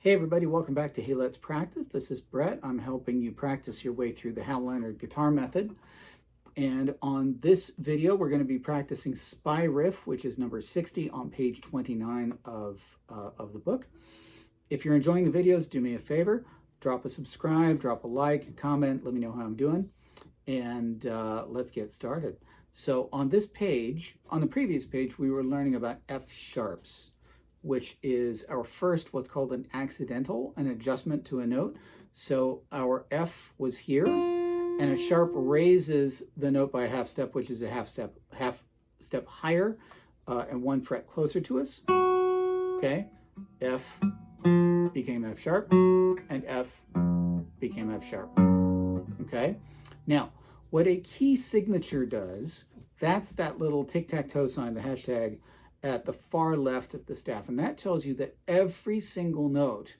Hey everybody, welcome back to Hey Let's Practice. This is Brett. I'm helping you practice your way through the Hal Leonard guitar method. And on this video, we're going to be practicing Spy Riff, which is number 60 on page 29 of the book. If you're enjoying the videos, do me a favor, drop a subscribe, drop a like, a comment, let me know how I'm doing. And let's get started. So on this page, on the previous page, we were learning about F sharps, which is our first what's called an accidental, an adjustment to a note. So our F was here, and a sharp raises the note by a half step, which is a half step higher and 1 fret closer to us. Okay, F became F sharp, and F became F sharp. Okay, now what a key signature does, that's that little tic-tac-toe sign, the hashtag, at the far left of the staff. And that tells you that every single note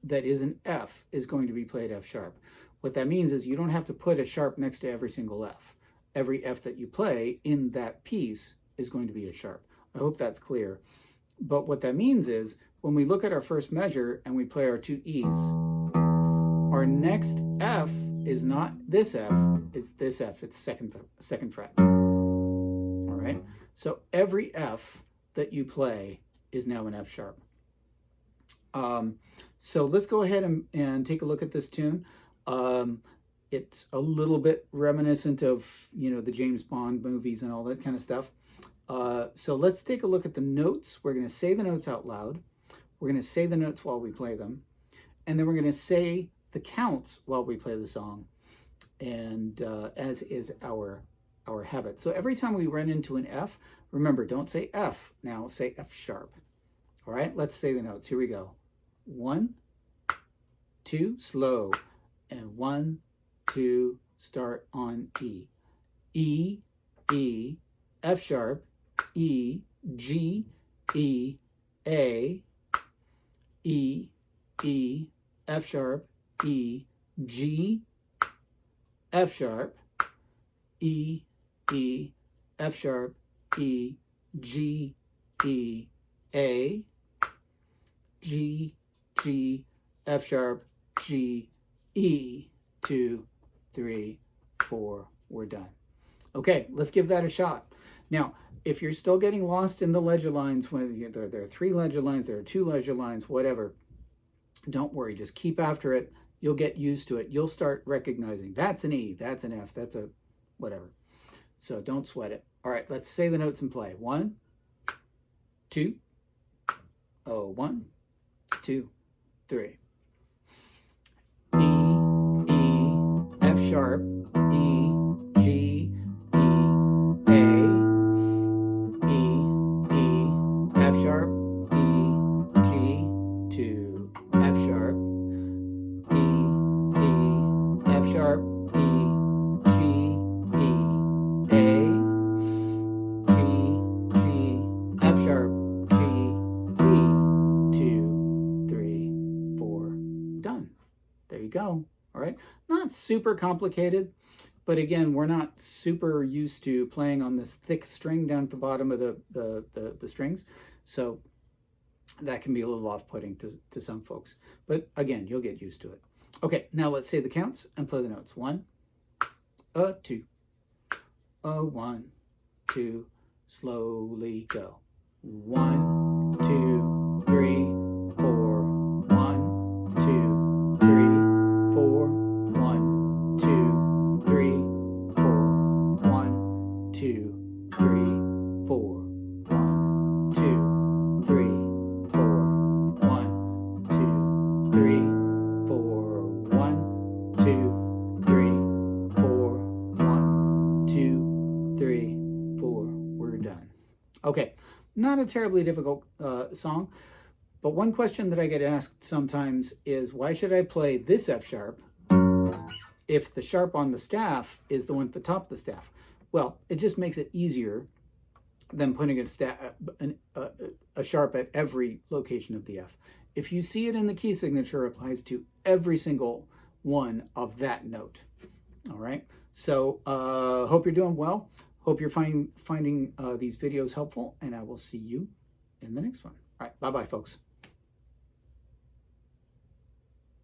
that is an F is going to be played F sharp. What that means is you don't have to put a sharp next to every single F. Every F that you play in that piece is going to be a sharp. I hope that's clear. But what that means is when we look at our first measure and we play our two E's, our next F is not this F, it's this F, it's second fret. All right? So every F that you play is now an F sharp. So let's go ahead and take a look at this tune. It's a little bit reminiscent of, the James Bond movies and all that kind of stuff. So let's take a look at the notes. We're going to say the notes out loud. We're going to say the notes while we play them. And then we're going to say the counts while we play the song. And as is our habit. So every time we run into an F, remember, don't say F. Now say F sharp. All right, let's say the notes. Here we go. 1, 2, slow. And 1, 2, start on E. E, E, F sharp, E, G, E, A, E, E, F sharp, E, G, F sharp, E, E, F sharp, E, G, E, A, G, G, F sharp, G, E, 2, 3, 4, we're done. Okay, let's give that a shot. Now, if you're still getting lost in the ledger lines, when there are 3 ledger lines, there are 2 ledger lines, whatever, don't worry, just keep after it. You'll get used to it. You'll start recognizing that's an E, that's an F, that's a whatever. So don't sweat it. All right, let's say the notes and play. 1, 2, 1, 2, 3. E, E, F sharp, E, G, E, A, E, E, F sharp, E, G, 2, F sharp, E, E, F sharp, E, G, E, A, G, G, F sharp, G, E, 2, 3, 4, done. There you go. All right. Not super complicated, but again, we're not super used to playing on this thick string down at the bottom of the strings. So that can be a little off-putting to some folks. But again, you'll get used to it. Okay, now let's say the counts and play the notes. 1, 2, 1, 2, slowly go. 1, 2, 3, 4, 1, 2, 3, 4, 1, 2, 3, 4, 1, 2, 3, 4, 1, 2, 3, 4, 1, 2, 3, 4, 1, 2, 3, 4, 1, 2, 3, 4. We're done. Okay, not a terribly difficult song, but one question that I get asked sometimes is, why should I play this F sharp if the sharp on the staff is the one at the top of the staff? Well, it just makes it easier than putting a sharp at every location of the F. If you see it in the key signature, it applies to every single one of that note. All right, so hope you're doing well. Hope you're finding these videos helpful, and I will see you in the next one. All right, bye-bye, folks.